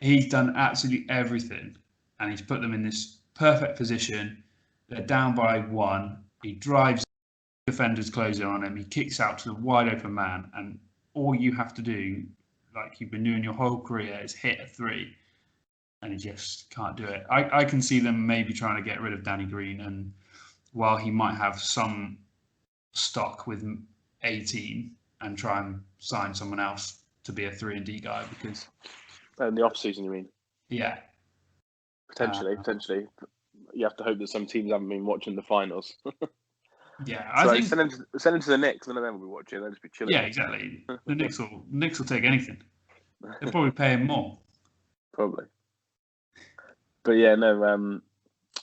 he's done absolutely everything, and he's put them in this perfect position. They're down by 1. He drives defenders closing on him. He kicks out to the wide open man, and all you have to do, like you've been doing your whole career, is hit a 3, and he just can't do it. I can see them maybe trying to get rid of Danny Green, and while he might have some stock with 18 and try and sign someone else to be a 3-and-D guy, because in the off season, you mean? Yeah, potentially. You have to hope that some teams haven't been watching the finals. Yeah, I think send him to the Knicks. None of them will be watching. They'll just be chilling. Yeah, exactly. The Knicks will take anything. They'll probably pay him more. Probably. But yeah, no.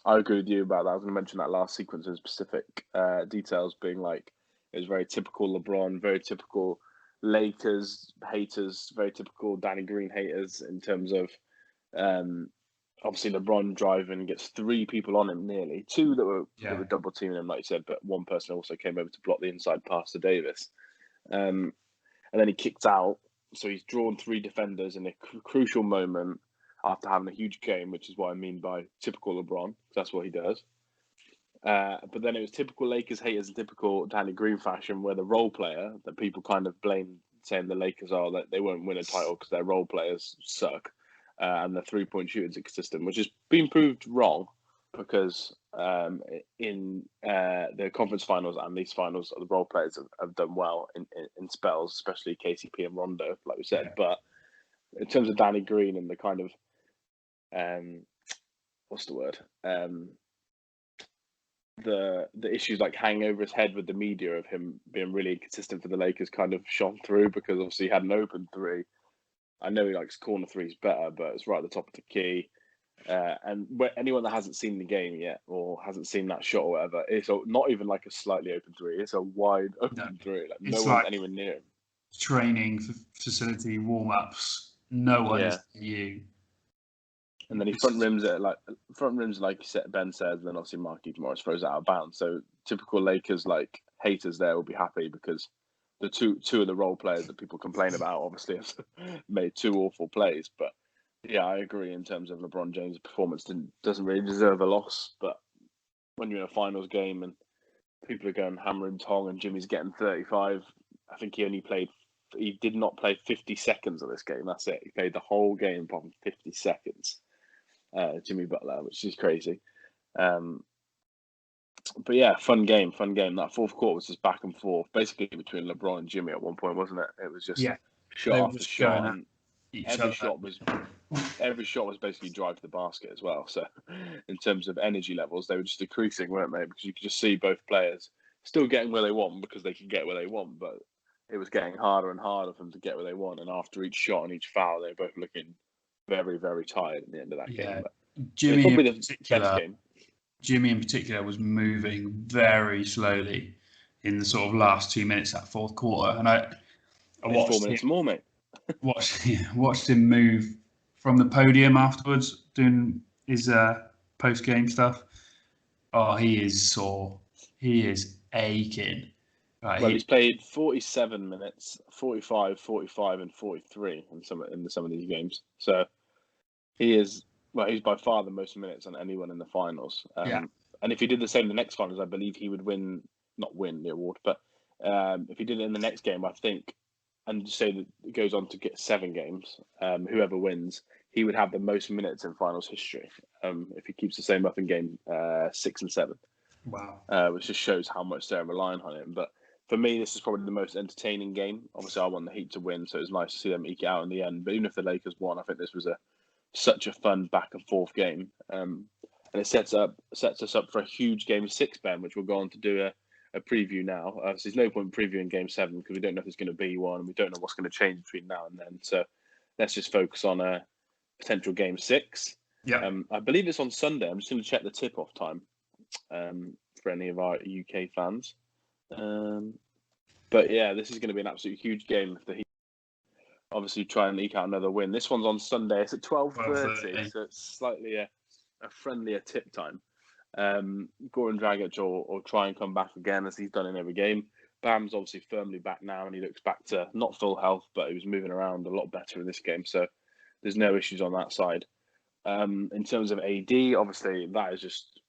I agree with you about that. I was going to mention that last sequence in specific details, being like it was very typical LeBron, very typical Lakers haters, very typical Danny Green haters in terms of obviously LeBron driving, gets 3 people on him nearly, 2 that were double teaming him, like you said, but one person also came over to block the inside pass to Davis, and then he kicked out. So he's drawn 3 defenders in a crucial moment after having a huge game, which is what I mean by typical LeBron, because that's what he does. But then it was typical Lakers haters in typical Danny Green fashion, where the role player that people kind of blame, saying the Lakers are that they won't win a title because their role players suck, and the 3-point shooting's inconsistent, which has been proved wrong, because in the conference finals and these finals, the role players have done well in spells, especially KCP and Rondo, like we said. But in terms of Danny Green and the kind of what's the word? The issues like hanging over his head with the media of him being really inconsistent for the Lakers kind of shone through, because obviously he had an open 3. I know he likes corner 3s better, but it's right at the top of the key. And anyone that hasn't seen the game yet or hasn't seen that shot or whatever, it's not even like a slightly open 3. It's a wide open 3. Like no one's anywhere near him. Training facility warm-ups. No one is you. And then he front rims it like you said, Ben says, and then obviously Marquise Morris throws it out of bounds. So typical Lakers like haters there will be happy, because the two of the role players that people complain about obviously have made 2 awful plays. But yeah, I agree in terms of LeBron James' performance doesn't really deserve a loss. But when you're in a finals game and people are going hammer and tong and Jimmy's getting 35, I think he did not play 50 seconds of this game. That's it. He played the whole game apart from 50 seconds. Jimmy Butler, which is crazy. But yeah, fun game. That fourth quarter was just back and forth, basically between LeBron and Jimmy at one point, wasn't it? It was just shot after shot, and every shot was basically drive to the basket as well. So in terms of energy levels, they were just decreasing, weren't they? Because you could just see both players still getting where they want, because they can get where they want, but it was getting harder and harder for them to get where they want. And after each shot and each foul, they were both looking very, very tired at the end of that game. But Jimmy in particular was moving very slowly in the sort of last 2 minutes of that fourth quarter, and I watched 4 minutes more, mate. watched him move from the podium afterwards, doing his post-game stuff. Oh, he is sore. He is aching. Right, Well, he's played 47 minutes, 45, 45, and 43 in some of these games. So he is he's by far the most minutes on anyone in the finals. yeah, And if he did the same in the next finals, I believe he would not win the award, but if he did it in the next game, I think, and say that it goes on to get 7 games, whoever wins, he would have the most minutes in finals history if he keeps the same up in game 6 and 7. wow. Which just shows how much they're relying on him. But for me, this is probably the most entertaining game. Obviously, I want the Heat to win, so it was nice to see them eke it out in the end. But even if the Lakers won, I think this was such a fun back and forth game, and it sets us up for a huge game 6, Ben, which we'll go on to do a preview now. So there's no point previewing game 7 because we don't know if there's going to be one, and we don't know what's going to change between now and then. So let's just focus on a potential game 6. Yeah. I believe it's on Sunday. I'm just going to check the tip-off time for any of our UK fans. But yeah, this is going to be an absolutely huge game if the Heat obviously try and eke out another win. This one's on Sunday. It's at 12:30, so it's slightly a friendlier tip time. Goran Dragic or try and come back again as he's done in every game. Bam's obviously firmly back now, and he looks back to not full health, but he was moving around a lot better in this game. So there's no issues on that side. In terms of AD, obviously that is just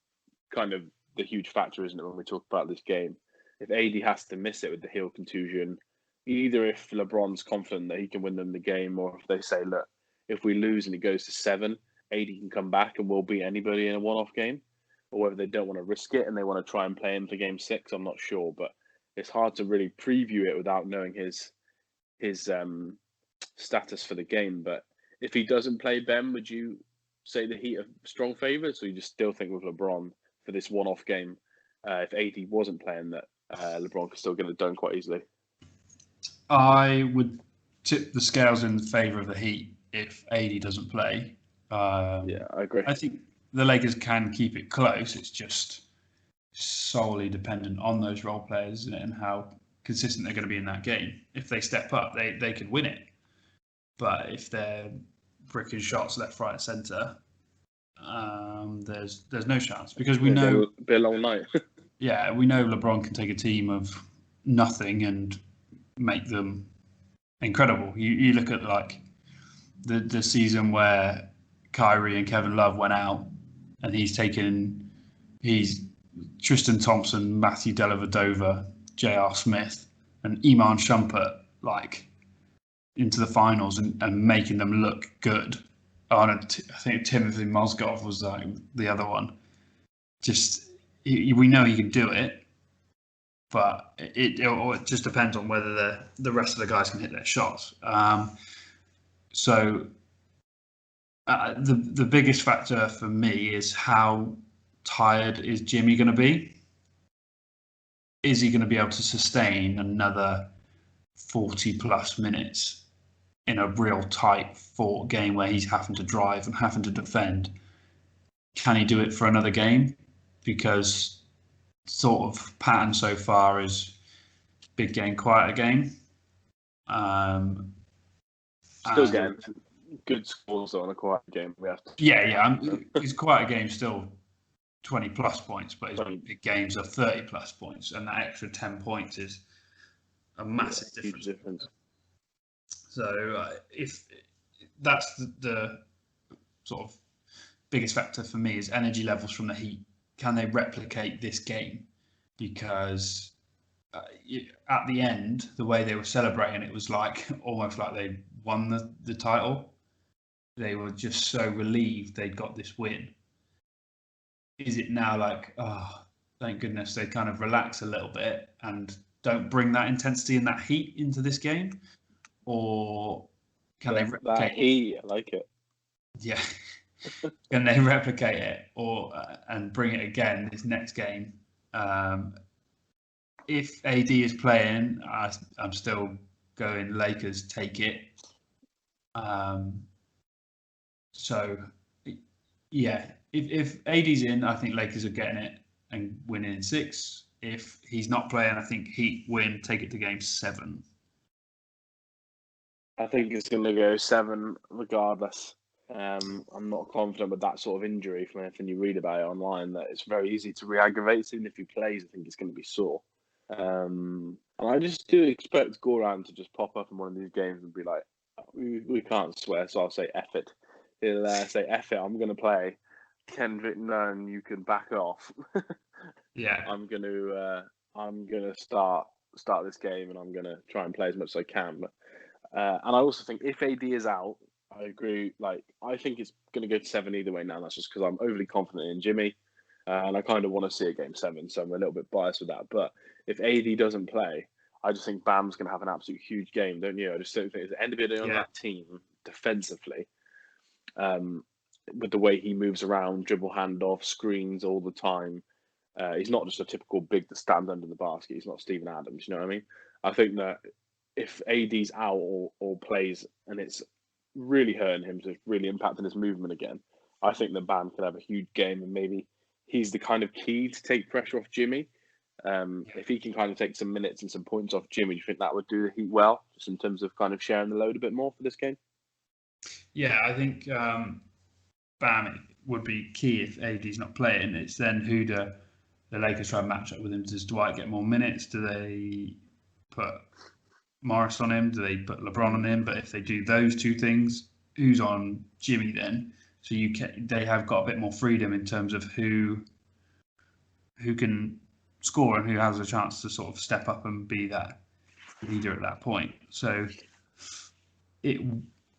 kind of the huge factor, isn't it, when we talk about this game? If AD has to miss it with the heel contusion, either if LeBron's confident that he can win them the game, or if they say, look, if we lose and it goes to 7, AD can come back and we'll beat anybody in a one-off game, or whether they don't want to risk it and they want to try and play him for game 6, I'm not sure. But it's hard to really preview it without knowing his status for the game. But if he doesn't play, Ben, would you say the Heat are strong favourites, or you just still think with LeBron for this one-off game, if AD wasn't playing, that LeBron could still get it done quite easily? I would tip the scales in favour of the Heat if AD doesn't play. Yeah, I agree. I think the Lakers can keep it close. It's just solely dependent on those role players, isn't it, and how consistent they're going to be in that game. If they step up, they could win it. But if they're bricking shots left, right, and centre, there's no chance, because we know it'll be a long night. Yeah, we know LeBron can take a team of nothing and make them incredible. You look at like the season where Kyrie and Kevin Love went out, and he's Tristan Thompson, Matthew Dellavedova, J.R. Smith, and Iman Shumpert like into the finals and making them look good. I think Timothy Mozgov was like the other one. We know he can do it, but it just depends on whether the rest of the guys can hit their shots. So the biggest factor for me is how tired is Jimmy going to be? Is he going to be able to sustain another 40 plus minutes in a real tight fought game where he's having to drive and having to defend? Can he do it for another game? Because sort of pattern so far is big game, quieter game. Still getting good scores on a quiet game. We have to. Yeah. His quieter game still 20 plus points, but his big games are 30 plus points, and that extra 10 points is a massive difference. Huge difference. So if that's the sort of biggest factor for me is energy levels from the Heat. Can they replicate this game? Because at the end, the way they were celebrating, it was like almost like they won the title. They were just so relieved they'd got this win. Is it now like, oh, thank goodness they kind of relax a little bit and don't bring that intensity and that heat into this game? Or can they replicate that heat? I like it. Yeah. Can they replicate it and bring it again this next game? If AD is playing, I'm still going Lakers take it. So yeah, if AD's in, I think Lakers are getting it and winning in 6. If he's not playing, I think Heat win, take it to game 7. I think it's going to go 7 regardless. I'm not confident with that sort of injury from anything you read about it online that it's very easy to re-aggravate. Even if he plays, I think it's going to be sore. And I just do expect Goran to just pop up in one of these games and be like, we can't swear, so I'll say F it. He'll say F it, I'm going to play. Kendrick Nunn, you can back off. Yeah. I'm gonna start this game and I'm gonna try and play as much as I can. But, and I also think if AD is out, I agree. Like I think it's gonna go to 7 either way now. That's just because I'm overly confident in Jimmy, and I kind of want to see a game 7, so I'm a little bit biased with that. But if AD doesn't play, I just think Bam's gonna have an absolute huge game, don't you? I just don't think there's anybody on that team defensively. With the way he moves around, dribble handoff, screens all the time. He's not just a typical big that stands under the basket. He's not Steven Adams, you know what I mean? I think that if AD's out or plays and it's really hurting him, so it's really impacting his movement again, I think that Bam could have a huge game and maybe he's the kind of key to take pressure off Jimmy. If he can kind of take some minutes and some points off Jimmy, do you think that would do the Heat well, just in terms of kind of sharing the load a bit more for this game? Yeah, I think Bam would be key if AD's not playing. It's then who do the Lakers try and match up with him? Does Dwight get more minutes? Do they put Morris on him? Do they put LeBron on him? But if they do those two things, who's on Jimmy then? So they have got a bit more freedom in terms of who can score and who has a chance to sort of step up and be that leader at that point. So it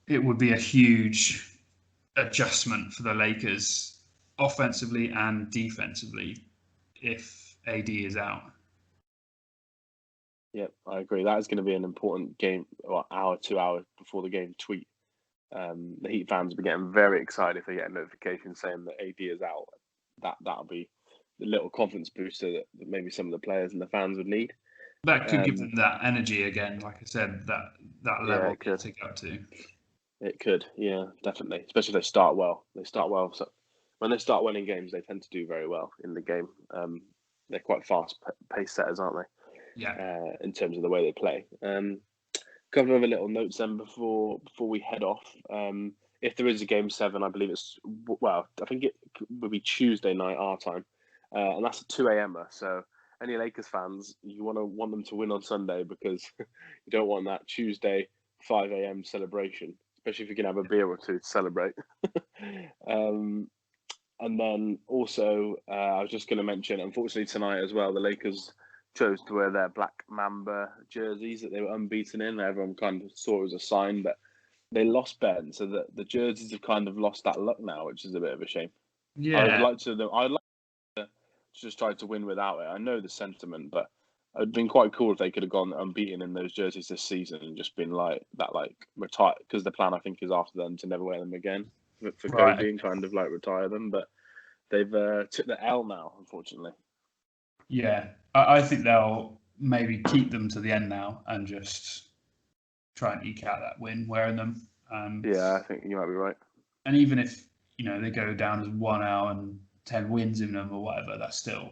would be a huge adjustment for the Lakers offensively and defensively if AD is out. Yep, I agree. That is going to be an important game, or hour, 2 hours before the game tweet. The Heat fans will be getting very excited if they get a notification saying that AD is out. That'll be the little confidence booster that maybe some of the players and the fans would need. That could give them that energy again, like I said, that level to take up to. It could, yeah, definitely. Especially if they start well. So when they start winning games, they tend to do very well in the game. They're quite fast pace setters, aren't they? Yeah. In terms of the way they play. Couple of other little notes then before we head off. If there is a game 7, I believe I think it will be Tuesday night our time, and that's a 2 a.m. So any Lakers fans, you want them to win on Sunday because you don't want that Tuesday 5 a.m. celebration, especially if you can have a beer or two to celebrate. And then also, I was just going to mention, unfortunately tonight as well, the Lakers chose to wear their black Mamba jerseys that they were unbeaten in. Everyone kind of saw it as a sign, but they lost Ben, so the jerseys have kind of lost that look now, which is a bit of a shame. Yeah. I'd like to just try to win without it. I know the sentiment, but it'd been quite cool if they could have gone unbeaten in those jerseys this season and just been retire, because the plan I think is after them to never wear them again for Kobe and kind of retire them. But they've took the L now, unfortunately. Yeah, I think they'll maybe keep them to the end now and just try and eke out that win wearing them. Yeah, I think you might be right. And even if they go down as 1 hour and 10 wins in them or whatever, that's still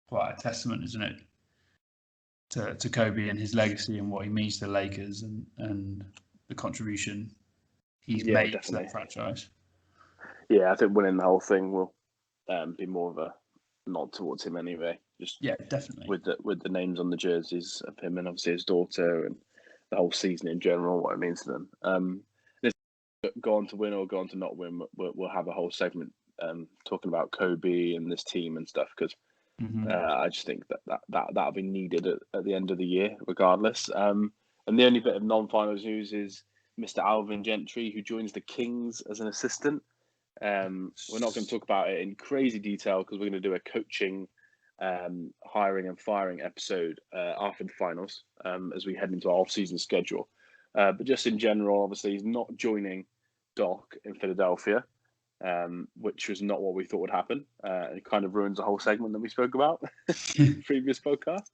quite a testament, isn't it, to Kobe and his legacy and what he means to the Lakers and the contribution he's made to that franchise. Yeah, I think winning the whole thing will be more of a nod towards him anyway. Definitely with the names on the jerseys of him and obviously his daughter and the whole season in general, what it means to them. Go on to win or go on to not win, we'll have a whole segment talking about Kobe and this team and stuff, because I just think that'll be needed at the end of the year regardless. And the only bit of non-finals news is Mr. Alvin Gentry, who joins the Kings as an assistant. We're not going to talk about it in crazy detail because we're going to do a coaching, hiring and firing episode after the finals as we head into our off-season schedule. But just in general, obviously, he's not joining Doc in Philadelphia, which was not what we thought would happen. It kind of ruins the whole segment that we spoke about in the previous podcast.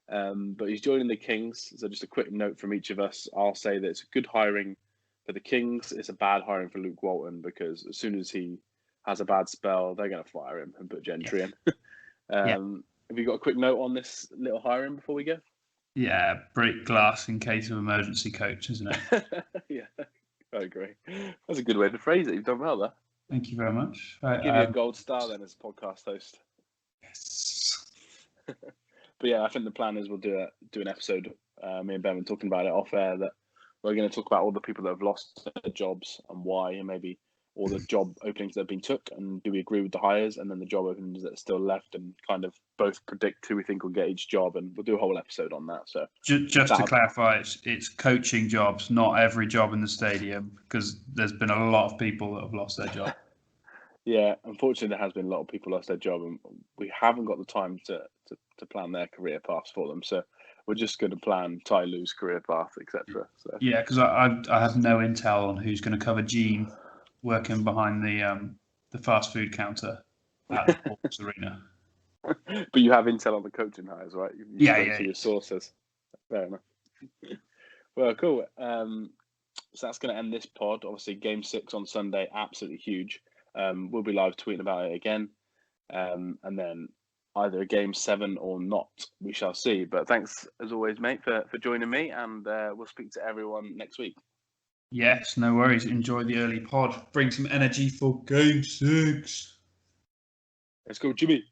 But he's joining the Kings. So just a quick note from each of us. I'll say that it's a good hiring for the Kings. It's a bad hiring for Luke Walton, because as soon as he has a bad spell, they're going to fire him and put Gentry in. Have you got a quick note on this little hiring before we go? Yeah, break glass in case of emergency, coach, isn't it? Yeah, I agree. That's a good way to phrase it. You've done well there. Thank you very much. I'll give you a gold star then as a podcast host. Yes. But yeah, I think the plan is we'll do an episode. Me and Ben were talking about it off air, that we're going to talk about all the people that have lost their jobs and why, and maybe all the job openings that have been took, and do we agree with the hires, and then the job openings that are still left, and kind of both predict who we think will get each job, and we'll do a whole episode on that. So just to clarify, it's coaching jobs, not every job in the stadium, because there's been a lot of people that have lost their job. Yeah, unfortunately, there has been a lot of people lost their job, and we haven't got the time to plan their career paths for them. So we're just going to plan Ty Lue's career path, etc. So yeah, because I have no intel on who's going to cover Gene working behind the fast food counter at the Hawks Arena. But you have intel on the coaching hires, right? Yeah. Your sources. Fair enough. Well, cool. So that's going to end this pod. Obviously, Game 6 on Sunday, absolutely huge. We'll be live tweeting about it again, and then either a Game 7 or not, we shall see. But thanks as always, mate, for joining me, and we'll speak to everyone next week. Yes, no worries. Enjoy the early pod. Bring some energy for Game 6. Let's go, Jimmy.